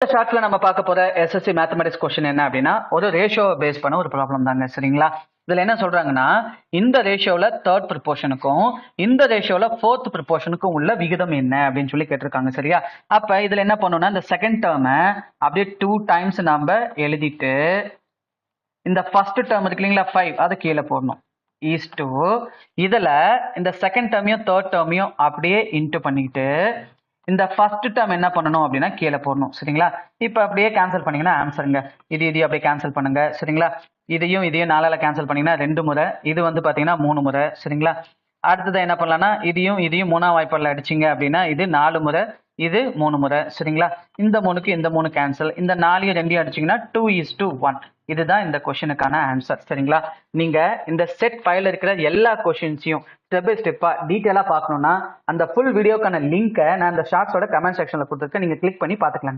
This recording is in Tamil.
இந்த ஷார்ட்ல நம்ம பார்க்க போற எஸ்எஸ்சி மேத்தமெட்டிக்ஸ் கொஸ்டின் என்ன அப்படின்னா ஒரு ரேஷியோவை பேஸ் பண்ண ஒரு ப்ராப்ளம் தாங்க. சரிங்களா? இதுல என்ன சொல்றாங்கன்னா இந்த ரேஷியோல தேர்ட் ப்ரிப்போர்ஷனுக்கும் இந்த ரேஷியோல ஃபோர்த் ப்ரிப்போர்ஷனுக்கும் உள்ள விகிதம் என்ன அப்படின்னு சொல்லி கேட்டிருக்காங்க. சரியா? அப்ப இதுல என்ன பண்ணணும்னா இந்த செகண்ட் டேர்மை அப்படியே 2 டைம்ஸ் நம்ம எழுதிட்டு இந்த ஃபர்ஸ்ட் டேர்ம் இருக்கு இல்லைங்களா 5 அதை கீழே போடணும். ஈஸ் டு இதுல இந்த செகண்ட் டேர்மையும் தேர்ட் டேர்மையும் அப்படியே இன்ட்டு பண்ணிட்டு இந்த ஃபர்ஸ்ட் டேர்ம் என்ன பண்ணணும் அப்படின்னா கீழே போடணும். சரிங்களா? இப்போ அப்படியே கேன்சல் பண்ணீங்கன்னா ஆன்சருங்க. இதையும் அப்படியே கேன்சல் பண்ணுங்க. சரிங்களா? இதையும் 4ஆல கேன்சல் பண்ணீங்கன்னா 2 முறை, இது வந்து பாத்தீங்கன்னா 3 முறை. சரிங்களா? அடுத்தது என்ன பண்ணலாம்னா இதையும் 3ஆம் வாய்ப்பாடுல அடிச்சிங்க அப்படின்னா இது 4 முறை, இது 3 முறை. சரிங்களா? இந்த 3க்கு இந்த 3 கேன்சல், இந்த 4 2 அடிச்சிங்கன்னா 2:1. இதுதான் இந்த கொஸ்டினுக்கான ஆன்சர். சரிங்களா? நீங்க இந்த செட் ஃபைல இருக்கிற எல்லா கொஸ்டின்ஸையும் ஸ்டெப் பை ஸ்டெப்பா டீட்டெயிலா பார்க்கணும்னா அந்த ஃபுல் வீடியோக்கான லிங்கை நான் இந்த ஷார்ட்ஸோட கமெண்ட் செக்ஷன்ல கொடுத்துருக்கேன். நீங்க கிளிக் பண்ணி பார்த்துக்கலாங்க.